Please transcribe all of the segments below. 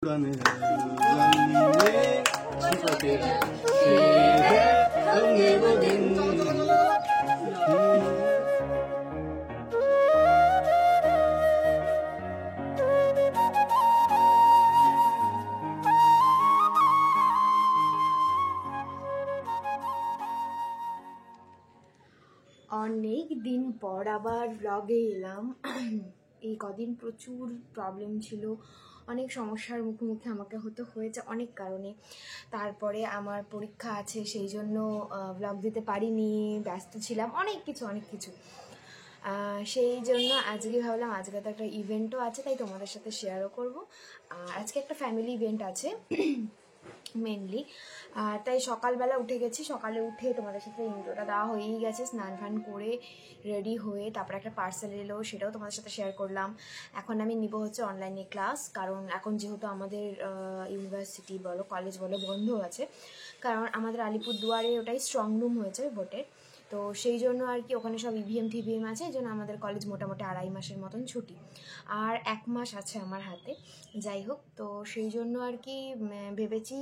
অনেক দিন পর আবার ব্লগে এলাম। এই কদিন প্রচুর প্রবলেম ছিল, অনেক সমস্যার মুখোমুখি আমাকে হতে হয়েছে অনেক কারণে। তারপরে আমার পরীক্ষা আছে, সেই জন্য ব্লগ দিতে পারিনি, ব্যস্ত ছিলাম, অনেক কিছু। সেই জন্য আজকে ভাবলাম আজকে তো একটা ইভেন্টও আছে, তাই তোমাদের সাথে শেয়ারও করব। আজকে একটা ফ্যামিলি ইভেন্ট আছে মেনলি, আর তাই সকালবেলা উঠে গেছি। সকালে উঠে তোমাদের সাথে ইন্ট্রোটা দেওয়া হয়েই গেছে, স্নান ফান করে রেডি হয়ে তারপরে একটা পার্সেল এলো, সেটাও তোমাদের সাথে শেয়ার করলাম। এখন আমি নিব হচ্ছে অনলাইনে ক্লাস, কারণ এখন যেহেতু আমাদের ইউনিভার্সিটি বলো কলেজ বলো বন্ধ আছে, কারণ আমাদের আলিপুরদুয়ারে ওটাই স্ট্রং রুম হয়েছে ভোটের, তো সেই জন্য আর কি ওখানে সব ইভিএম টিভিএম আছে, এই জন্য আমাদের কলেজ মোটামুটি 2.5 মাসের মতন ছুটি, আর 1 মাস আছে আমার হাতে। যাই হোক, তো সেই জন্য আর কি ভেবেছি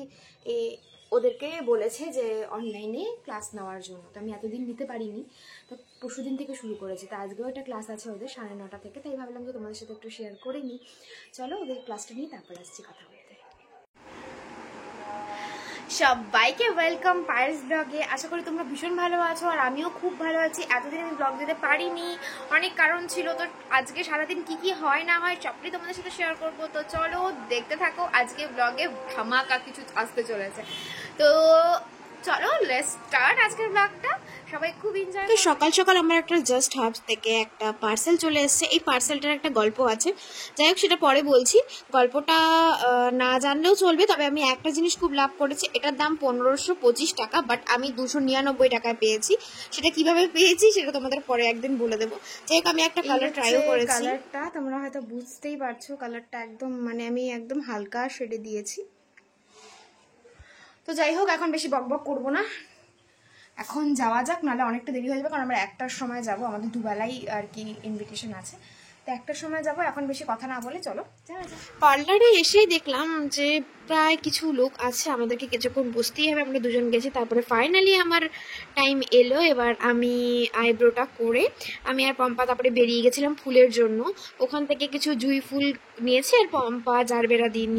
ওদেরকে বলেছে যে অনলাইনে ক্লাস নেওয়ার জন্য, তো আমি এতদিন নিতে পারিনি, তো পরশুদিন থেকে শুরু করেছি। তো আজকেও একটা ক্লাস আছে ওদের 9:30 থেকে, তাই ভাবলাম যে তোমাদের সাথে একটু শেয়ার করে নিই। চলো ওদের ক্লাসটা নিয়ে তারপর আসছি কথা বলতে। সবাইকে ওয়েলকাম পায়েস ব্লগে। আশা করি তোমরা ভীষণ ভালো আছো, আর আমিও খুব ভালো আছি। এতদিন আমি ব্লগ দিতে পারিনি, অনেক কারণ ছিল, তো আজকে সারাদিন কি হয় না হয় সবটাই তোমাদের সাথে শেয়ার করবো। তো চলো দেখতে থাকো, আজকে ব্লগে ধামাকা কিছু আসতে চলেছে। তো চলো লেটস স্টার্ট আজকের ব্লগটা, সবাই খুব এনজয়। তো সকাল সকাল আমার একটা জাস্ট হাবস থেকে একটা পার্সেল চলে এসেছে। এই পার্সেলটার একটা গল্প আছে, যাই হোক সেটা পরে বলছি। গল্পটা না জানলেও চলবে, তবে আমি একটা জিনিস খুব লাভ করেছি। এটার দাম 1525 টাকা, বাট আমি 299 টাকায় পেয়েছি। সেটা কিভাবে পেয়েছি সেটা তোমাদের পরে একদিন বলে দেবো। যাই হোক, আমি একটা কালার ট্রাইও করেছি। কালারটা তোমরা হয়তো বুঝতেই পারছো, কালারটা একদম মানে আমি একদম হালকা শেডে দিয়েছি। তো যাই হোক, এখন বেশি বকবক করবো না, এখন যাওয়া যাক, নাহলে অনেকটা দেরি হয়ে যাবে, কারণ আমরা 1টার সময় যাব, আমাদের দুবেলাই আর কি ইনভিটেশন আছে, তো 1টার সময় যাব। এখন বেশি কথা না বলে চলো যাওয়া যাক। পার্লারে এসেই দেখলাম যে প্রায় কিছু লোক আছে, আমাদেরকে কিছুক্ষণ বসতেই হবে। আমরা দুজন গেছি, তারপরে ফাইনালি আমার টাইম এলো। এবার আমি আইব্রোটা করে আমি আর পম্পা তারপরে বেরিয়ে গেছিলাম ফুলের জন্য। ওখান থেকে কিছু জুঁই ফুল নিয়েছি, আর পম্পা জারবেরা দিয়ে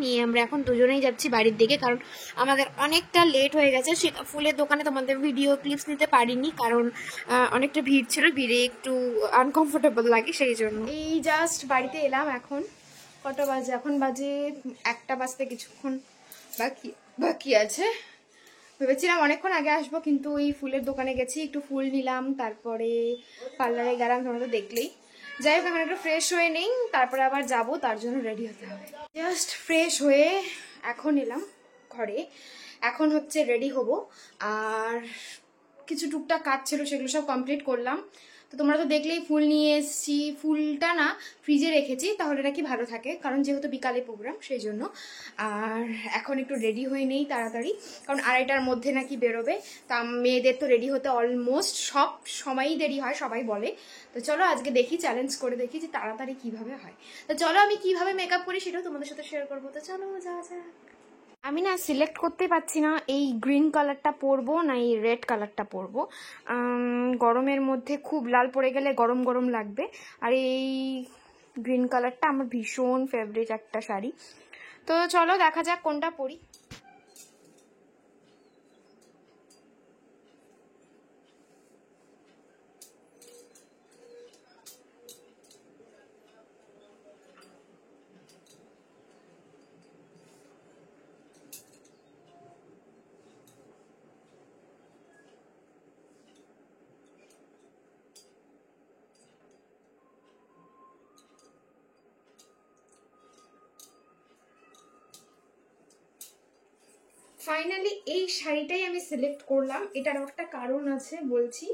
নিয়ে আমরা এখন দুজনেই যাচ্ছি বাড়ির দিকে, কারণ আমাদের অনেকটা লেট হয়ে গেছে। সে ফুলের দোকানে তোমাদের ভিডিও ক্লিপস নিতে পারিনি, কারণ অনেকটা ভিড় ছিল, ভিড়ে একটু আনকমফোর্টেবল লাগে, সেই জন্য। এই জাস্ট বাড়িতে এলাম। এখন কটা বাজে? এখন বাজে 1টা বাজতে কিছুক্ষণ বাকি আছে। ভেবেছিলাম অনেকক্ষণ আগে আসবো, কিন্তু এই ফুলের দোকানে গেছি, একটু ফুল নিলাম, তারপরে পার্লারে গেলাম, তোমরা তো দেখলেই। যাই হোক, এখন একটু ফ্রেশ হয়ে নেই, তারপরে আবার যাব, তার জন্য রেডি হতে হবে। জাস্ট ফ্রেশ হয়ে এখন এলাম ঘরে, এখন হচ্ছে রেডি হব, আর কিছু টুকটাক কাজ ছিল সেগুলো সব কমপ্লিট করলাম। তো তোমরা তো দেখলেই ফুল নিয়ে এসেছি, ফুলটা না ফ্রিজে রেখেছি, তাহলে নাকি ভালো থাকে, কারণ যেহেতু বিকালে প্রোগ্রাম সেই জন্য। আর এখন একটু রেডি হয়ে নেই তাড়াতাড়ি, কারণ 2:30টার মধ্যে নাকি বেরোবে। তা মেয়েদের তো রেডি হতে অলমোস্ট সব সময়ই দেরি হয়, সবাই বলে। তো চলো আজকে দেখি, চ্যালেঞ্জ করে দেখি যে তাড়াতাড়ি কিভাবে হয়। তো চলো আমি কিভাবে মেকআপ করি সেটাও তোমাদের সাথে শেয়ার করবো। তো চলো যাওয়া যাক। আমি না সিলেক্ট করতে পারছি না এই গ্রিন কালারটা পরবো না এই রেড কালারটা পরবো। গরমের মধ্যে খুব লাল পড়ে গেলে গরম গরম লাগবে, আর এই গ্রিন কালারটা আমার ভীষণ ফেভারিট একটা শাড়ি। তো চলো দেখা যাক কোনটা পরি। ফাইনালি এই শাড়িটাই আমি সিলেক্ট করলাম। এটার একটা কারণ আছে, বলছি।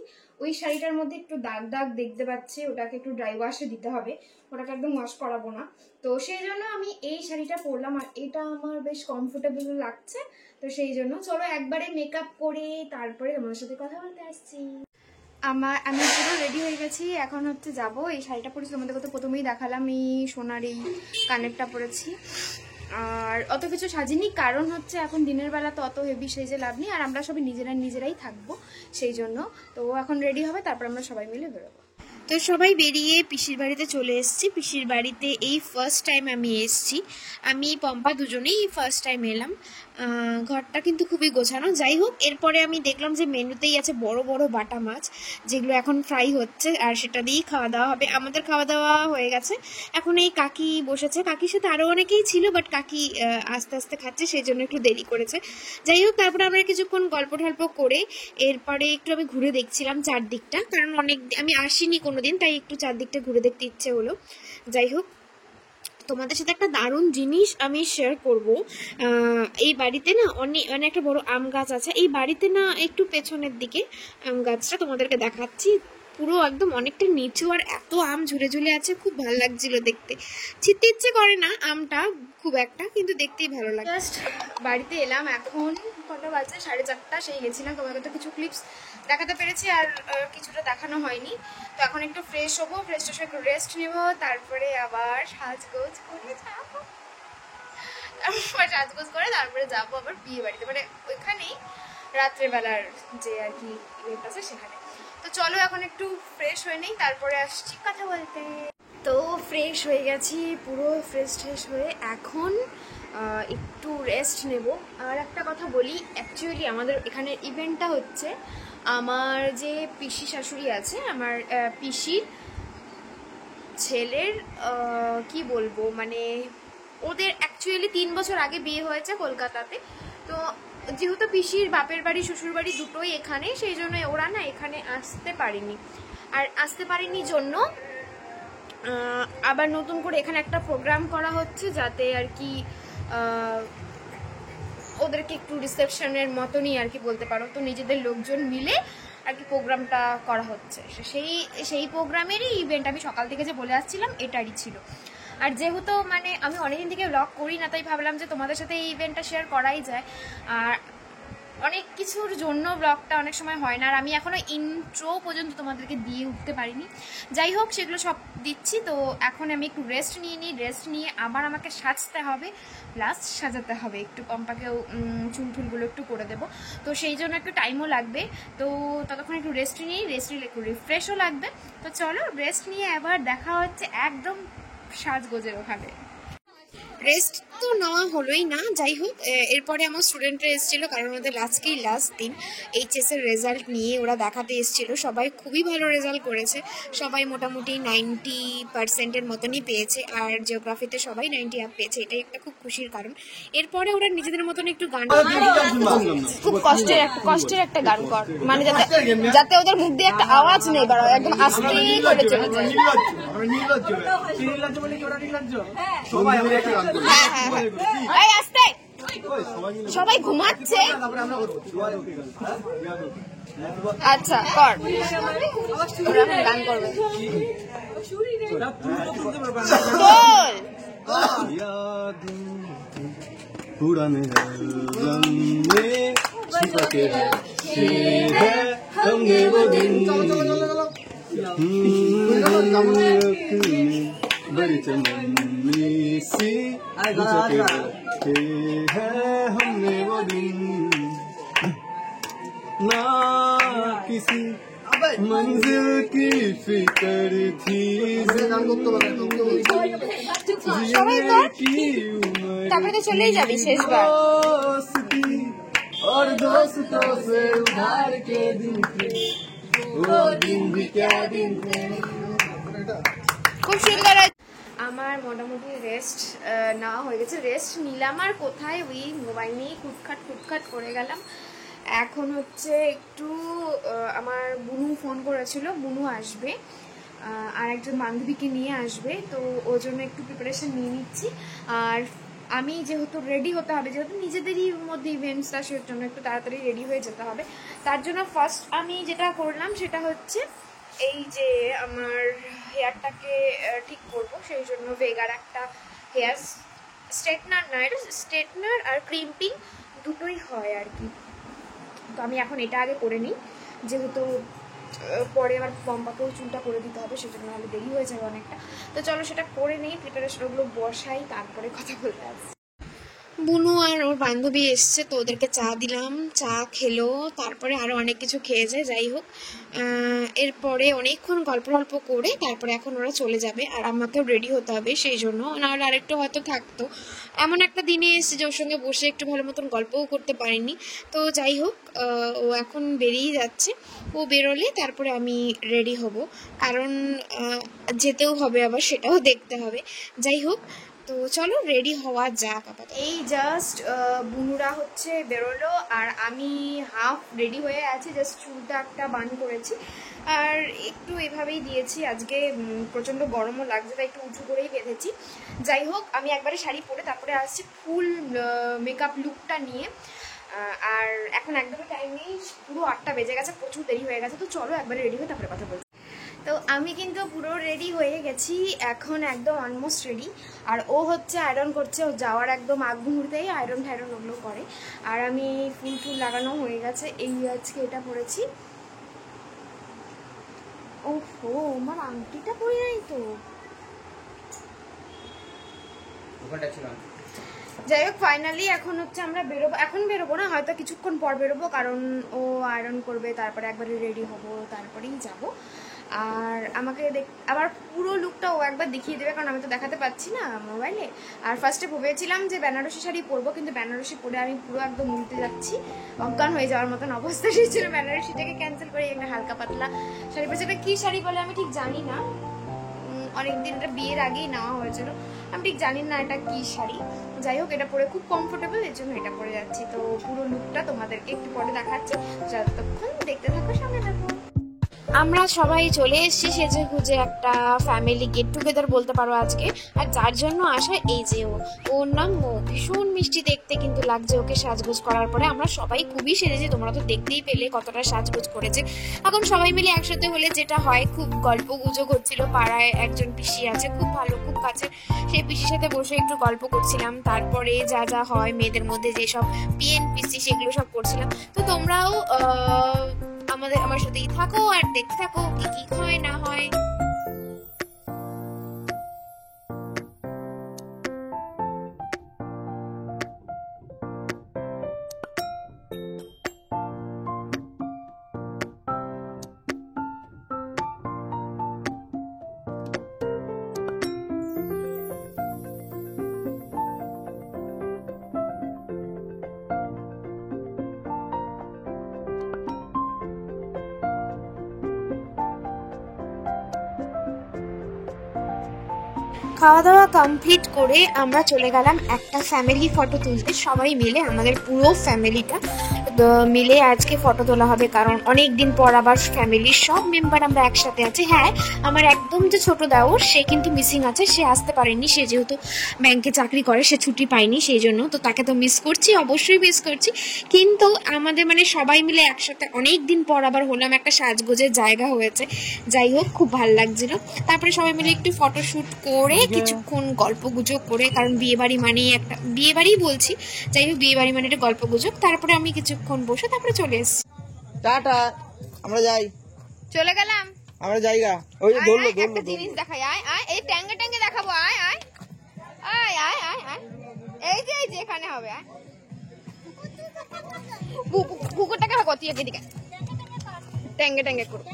ওই শাড়িটার মধ্যে একটু দাগ দাগ দেখতে পাচ্ছি, ওটাকে একটু ড্রাই ওয়াশে দিতে হবে, ওটাকে একদম ওয়াশ করাবো না। তো সেই জন্য আমি এই শাড়িটা পরলাম, আর এটা আমার বেশ কমফোর্টেবল লাগছে। তো সেই জন্য চলো একবারে মেকআপ করে তারপরে তোমার সাথে কথা বলতে আসছি। আমি পুরো রেডি হয়ে গেছি, এখন হচ্ছে যাবো। এই শাড়িটা পরেছি, তোমাদেরকে তো প্রথমেই দেখালাম, এই সোনার এই কানেরটা পরেছি, আর অত কিছু সাজিনি, কারণ হচ্ছে এখন দিনের বেলা তো অত হেভি সেজে লাভ নেই, আর আমরা সবাই নিজেরাই থাকবো, সেই জন্য। তো এখন রেডি হবে, তারপর আমরা সবাই মিলে বেরোবো। তো সবাই বেরিয়ে পিসির বাড়িতে চলে এসেছি। পিসির বাড়িতে এই ফার্স্ট টাইম আমি এসেছি, আমি পম্পা দুজনেই ফার্স্ট টাইম এলাম। ঘরটা কিন্তু খুবই গোছানো। যাই হোক, এরপরে আমি দেখলাম যে মেনুতেই আছে বড় বড় বাটা মাছ, যেগুলো এখন ফ্রাই হচ্ছে, আর সেটা দিয়েই খাওয়া দাওয়া হবে। আমাদের খাওয়া দাওয়া হয়ে গেছে, এখন এই কাকি বসেছে, কাকির সাথে আরও অনেকেই ছিল, বাট কাকি আস্তে আস্তে খাচ্ছে, সেই জন্য একটু দেরি করেছে। যাই হোক, তারপরে আমরা কিছুক্ষণ গল্প টল্প করে এরপরে একটু আমি ঘুরে দেখছিলাম চারদিকটা, কারণ আমি আসিনি কোনোদিন, তাই একটু চারদিকটা ঘুরে দেখতে ইচ্ছে হলো। যাই হোক, তোমাদের সাথে একটা দারুণ জিনিস আমি শেয়ার করব। এই বাড়িতে না মানে একটা বড় আম গাছ আছে, এই বাড়িতে না একটু পেছনের দিকে আম গাছটা তোমাদেরকে দেখাচ্ছি, পুরো একদম অনেকটা নিচু, আর এত আম ঝুলে ঝুলে আছে, খুব ভালো লাগছিল দেখতে। ছিটতে ইচ্ছে করে না আমটা খুব একটা, কিন্তু দেখতেই ভালো লাগে। জাস্ট বাড়িতে এলাম, এখন কটা বাজে, 4:30। সেই গেছিলাম, তোমাকে তো কিছু ক্লিপস দেখাতে পেরেছি, আর কিছুটা দেখানো হয়নি। তো এখন একটু ফ্রেশ হবো, ফ্রেশ হয়ে একটু রেস্ট নেব, তারপরে আবার সাজগোজ করে যাবো, তারপরে যাবো আবার বিয়ে বাড়িতে, মানে ওইখানেই রাত্রেবেলার যে আর কি ইভেন্ট আছে সেখানে। তো চলো এখন একটু ফ্রেশ হয়ে নেই, তারপরে আসছি কথা বলতে। তো ফ্রেশ হয়ে গেছি, পুরো ফ্রেশ হয়ে এখন একটু রেস্ট নেব। আর একটা কথা বলি, অ্যাকচুয়ালি আমাদের এখানে ইভেন্টটা হচ্ছে আমার যে পিসি শাশুড়ি আছে, আমার পিসির ছেলের কি বলবো, মানে ওদের অ্যাকচুয়ালি 3 বছর আগে বিয়ে হয়েছে কলকাতাতে। তো যেহেতু পিসির বাপের বাড়ি শ্বশুর বাড়ি দুটোই এখানে, সেই জন্য ওরা না এখানে আসতে পারেনি, আর আসতে পারেনি জন্য আবার নতুন করে এখানে একটা প্রোগ্রাম করা হচ্ছে, যাতে আর কি ওদেরকে একটু রিসেপশনের মতনই আর কি বলতে পারো, তো নিজেদের লোকজন মিলে আর কি প্রোগ্রামটা করা হচ্ছে। সেই প্রোগ্রামেরই ইভেন্ট, আমি সকাল থেকে যে বলে আসছিলাম এটারই ছিল। আর যেহেতু মানে আমি অনেকদিন থেকে ব্লগ করি না, তাই ভাবলাম যে তোমাদের সাথে এই ইভেন্টটা শেয়ার করাই যায়। আর অনেক কিছুর জন্য ব্লগটা অনেক সময় হয় না, আর আমি এখনও ইন্ট্রো পর্যন্ত তোমাদেরকে দিয়ে উঠতে পারিনি। যাই হোক, সেগুলো সব দিচ্ছি। তো এখন আমি একটু রেস্ট নিয়ে আবার আমাকে সাজতে হবে, প্লাস সাজাতে হবে, একটু পম্পাকেও চুলটুলগুলো একটু করে দেবো, তো সেই জন্য একটু টাইমও লাগবে। তো ততক্ষণ একটু রেস্ট নিলে একটু রিফ্রেশও লাগবে। তো চলো, রেস্ট নিয়ে আবার দেখা হচ্ছে একদম সাজগোজের ওখানে। রেস্ট তো নেওয়া হলোই না, যাই হোক, এরপরে আমার স্টুডেন্টরা এসেছিলো, কারণ ওদের আজকেই লাস্ট দিন। এইচএসের রেজাল্ট নিয়ে ওরা দেখাতে এসেছিলো, সবাই খুবই ভালো রেজাল্ট করেছে, সবাই মোটামুটি 90% মতনই পেয়েছে, আর জিওগ্রাফিতে সবাই 90 আপ পেয়েছে, এটাই একটা খুব খুশির কারণ। এরপরে ওরা নিজেদের মতন একটু গান, খুব কষ্টের একটা গান কর, মানে যাতে ওদের মুখ দিয়ে একটা আওয়াজ নেই বাড়ায়, একদম আস্তে করে চলে যায়। সবাই ঘুমাচ্ছে, আচ্ছা কর, গান করবে, पुराने रंग में छिपा के रखे हैं हमने वो दिन बड़ी चमनी सी बुझा के रखे हैं हमने वो दिन ना किसी मंजिल की फिक्र थी তারপরে তো চলেই যাবি শেষবার। और दोस्तों से उधार के दिन थे वो दिन भी क्या दिन थे। খুব সুন্দর। আমার মোটামুটি রেস্ট নেওয়া হয়ে গেছে, রেস্ট নিলাম, আর কোথায় ওই মোবাইল নিয়ে খুটখাট করে গেলাম। এখন হচ্ছে একটু আমার বুনু ফোন করেছিল, বুনু আসবে, আর একজন বান্ধবীকে নিয়ে আসবে, তো ওর জন্য একটু প্রিপারেশন নিয়ে নিচ্ছি। আর আমি যেহেতু রেডি হতে হবে, যেহেতু নিজেদেরই মধ্যে ইভেন্টসটা, সেই জন্য একটু তাড়াতাড়ি রেডি হয়ে যেতে হবে। তার জন্য ফার্স্ট আমি যেটা করলাম সেটা হচ্ছে এই যে আমার হেয়ারটাকে ঠিক করব, সেই জন্য ভেগার একটা হেয়ার স্ট্রেটনার, না এটা স্ট্রেটনার আর ক্রিম্পিং দুটোই হয় আর কি। তো আমি এখন এটা আগে করে নিই, যেহেতু পরে আমার পম্পাকেও চুলটা করে দিতে হবে, সেজন্য নাহলে দেরি হয়ে যাবে অনেকটা। তো চলো সেটা করে নিই, প্রিপারেশনগুলো বসাই, তারপরে কথা বলতে আসছি। বুনু আর ওর বান্ধবী এসছে, তো ওদেরকে চা দিলাম, চা খেলো, তারপরে আরও অনেক কিছু খেয়েছে। যাই হোক, এরপরে অনেকক্ষণ গল্প করে তারপরে এখন ওরা চলে যাবে, আর আমাকেও রেডি হতে হবে, সেই জন্য নাহলে আরেকটু হয়তো থাকতো। এমন একটা দিনে এসছে যে ওর সঙ্গে বসে একটু ভালো মতন গল্পও করতে পারিনি। তো যাই হোক, ও এখন বেরিয়ে যাচ্ছে। ও বেরোলে তারপরে আমি রেডি হব, কারণ যেতেও হবে, আবার সেটাও দেখতে হবে। যাই হোক, তো চলো রেডি হওয়া যাক। আপাতত এই জাস্ট বুনুরা হচ্ছে বেরোলো, আর আমি হাফ রেডি হয়ে আছি, জাস্ট চুলটা একটা বান করেছি আর একটু এভাবেই দিয়েছি। আজকে প্রচণ্ড গরমও লাগছে, তাই একটু উঁচু করেই বেঁধেছি। যাই হোক, আমি একবারে শাড়ি পরে তারপরে আসছি ফুল মেকআপ লুকটা নিয়ে। আর এখন একদমই টাইম নেই, পুরো 8টা বেজে গেছে, প্রচুর দেরি হয়ে গেছে। তো চলো একবারে রেডি হয়ে তারপরে কথা বলছি। তো আমি কিন্তু পুরো রেডি হয়ে গেছি, এখন একদম অলমোস্ট রেডি। আর ও হচ্ছে আয়রন করছে, ও যাওয়ার একদম আগ মুহূর্তেই আয়রন টায়রন ওগুলো করে। আর আমি ফুল লাগানো হয়ে গেছে, এই আজকে এটা পরেছি। ওহো, আমার আংটিটা পরে নাই তো। যাই হোক, ফাইনালি এখন হচ্ছে আমরা বেরোবো। এখন বেরোবো না, হয়তো কিছুক্ষণ পর বেরোবো, কারণ ও আয়রন করবে, তারপরে একবারে রেডি হবো, তারপরেই যাব। আর আমাকে আবার পুরো লুকটা ও একবার দেখিয়ে দেবে, কারণ আমি তো দেখাতে পাচ্ছি না মোবাইলে। আর ফার্স্টে ভেবেছিলাম যে বেনারসি শাড়ি পরবো, কিন্তু বেনারসি পরে আমি পুরো একদম উল্টে যাচ্ছি, অজ্ঞান হয়ে যাওয়ার মতন অবস্থা। সেই ছিল বেনারসিটাকে ক্যান্সেল করে একটা হালকা পাতলা শাড়ি পরেছি। এটা কী শাড়ি বলে আমি ঠিক জানি না, অনেকদিন এটা বিয়ের আগেই নেওয়া হয়েছিল, আমি ঠিক জানি না এটা কি শাড়ি। যাই হোক, এটা পরে খুব কমফোর্টেবল, এর জন্য এটা পরে যাচ্ছি। তো পুরো লুকটা তোমাদেরকে একটু পরে দেখাচ্ছি, যতক্ষণ দেখতে থাকো, সামনে দেখো। আমরা সবাই চলে এসেছি সেজে গুজে, একটা ফ্যামিলি গেট টুগেদার বলতে পারো আজকে। আর যার জন্য আসা এই যে ওর নাম মো, ভীষণ মিষ্টি দেখতে কিন্তু লাগছে ওকে সাজগোজ করার পরে। আমরা সবাই খুবই সেজেছি, তোমরা তো দেখতেই পেলে কতটা সাজগোজ করেছে। এখন সবাই মিলে একসাথে হলে যেটা হয়, খুব গল্প গুজব হচ্ছিল। পাড়ায় একজন পিসি আছে, খুব ভালো, খুব কাছে, সেই পিসির সাথে বসে একটু গল্প করছিলাম। তারপরে যা যা হয় মেয়েদের মধ্যে যেসব পিএন পিসি, সেগুলো সব করছিলাম। তো তোমরাও আমার সাথেই থাকো আর দেখতে থাকো কি কি হয় না হয়। খাওয়া দাওয়া কমপ্লিট করে আমরা চলে গেলাম একটা ফ্যামিলি ফটো তুলতে, সবাই মিলে, আমাদের পুরো ফ্যামিলিটা মিলে আজকে ফটো তোলা হবে, কারণ অনেক দিন পর আবার ফ্যামিলির সব মেম্বার আমরা একসাথে আছি। হ্যাঁ, আমার একদম যে ছোট দেওর, সে কিন্তু মিসিং আছে, সে আসতে পারেনি, সে যেহেতু ব্যাংকে চাকরি করে, সে ছুটি পায়নি, সেই জন্য। তো তাকে তো মিস করছি, অবশ্যই মিস করছি, কিন্তু আমাদের মানে সবাই মিলে একসাথে অনেক দিন পর আবার হলাম, একটা সাজগোজের জায়গা হয়েছে। যাই হোক, খুব ভালো লাগছিল। তারপরে সবাই মিলে একটু ফটোশ্যুট করে কিছুক্ষণ গল্প গুজব করে, কারণ বিয়েবাড়ি মানেই একটা, বিয়েবাড়ি বলছি, যাই হোক বিয়েবাড়ি মানে একটা গল্প গুজব। তারপরে আমি কিছুক্ষণ বসে তারপরে চলে এসেছি। টাটা, আমরা যাই, চলে গেলাম আমরা জায়গা ওই যে ধরলো একটা জিনিস দেখাই। আয় আয়, এই ট্যাঙ্গে ট্যাঙ্গে দেখাবো। আয় আয় আয় আয় আয় আয়, এই যে এখানে হবে। আয়, কুকুরটাকে কত এদিকে ট্যাঙ্গে ট্যাঙ্গে করো।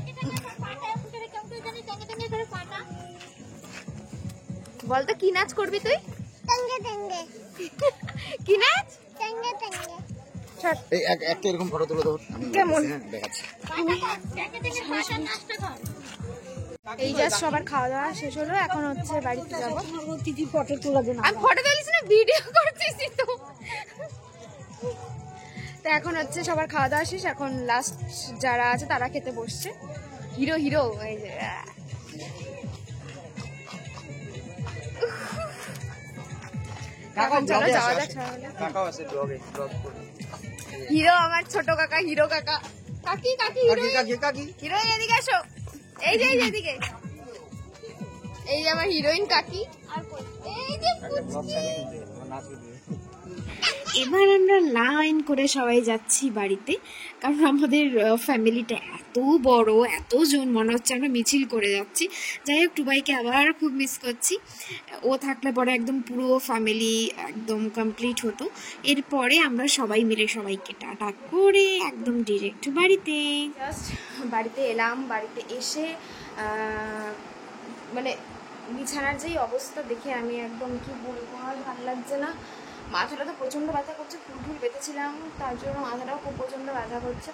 বলতো কি নাচ করবি তুই? কি নাচ? একটা এরকম ফটো তুলে দাও, কেমন দেখাচ্ছি। এই জাস্ট সবার খাওয়া দাওয়া শেষ হলো, এখন হচ্ছে বাড়িতে যাবো। ফটো তুলবে না, আমি ফটো তুলছি না, ভিডিও করতেছি তো। তো এখন হচ্ছে সবার খাওয়া দাওয়া শেষ, এখন লাস্ট যারা আছে তারা খেতে বসছে। হিরো হিরো এই যে, চলো যাওয়া যাক। হিরো আমার ছোট কাকা, হিরো কাকা, কাকি কাকি হিরোইন, এদিকে আসো। এই যে এদিকে, এই যে আমার হিরোইন কাকি। আর এই যে এবার আমরা লাইন করে সবাই যাচ্ছি বাড়িতে, কারণ আমাদের ফ্যামিলিটা এত বড়, এতজন, মনে হচ্ছে আমরা মিছিল করে যাচ্ছি। যাই হোক, টুবাইকে আবার খুব মিস করছি। ও থাকলে পরে একদম পুরো ফ্যামিলি একদম কমপ্লিট হতো। এরপরে আমরা সবাই মিলে সবাইকে টাটা করে একদম ডিরেক্ট বাড়িতে। জাস্ট বাড়িতে এলাম, বাড়িতে এসে মানে বিছানার যেই অবস্থা দেখে আমি একদম কি বলবো, আর ভালো লাগছে না। মাথাটা তো প্রচণ্ড ব্যথা করছে, ফুল বেঁধেছিলাম তার জন্য মাথাটাও খুব প্রচণ্ড ব্যথা করছে।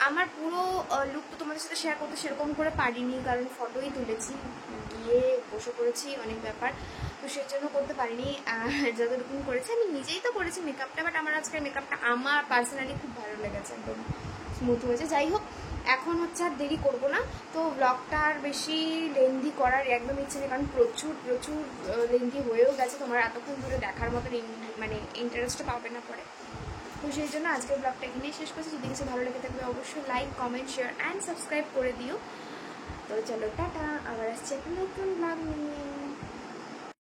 আমার পুরো লুক তো তোমাদের সাথে শেয়ার করতে সেরকম করে পারিনি, কারণ ফটোই তুলেছি, গিয়ে বসে পড়েছি, অনেক ব্যাপার, তো সেই জন্য করতে পারিনি। যতটুকু করেছি আমি নিজেই তো করেছি মেকআপটা, বাট আমার আজকের মেকআপটা আমার পার্সোনালি খুব ভালো লেগেছে, একদম স্মুথ হয়েছে। যাই হোক, এখন হচ্ছে আর দেরি করবো না, তো ব্লগটা আর বেশি লেন্দি করার একদম ইচ্ছে নেই, কারণ প্রচুর লেন্দি হয়েও গেছে, তোমরা এতক্ষণ ধরে দেখার মতন মানে ইন্টারেস্টও পাবে না পরে। তো সেই জন্য আজকের ব্লগটা এখানেই শেষ করছি। যদি কিছু ভালো লেগে থাকবে অবশ্যই like, comment, share and subscribe করে দিও। তো চলো টাটা, আবার আসছি একটা নতুন ব্লগ নিয়ে।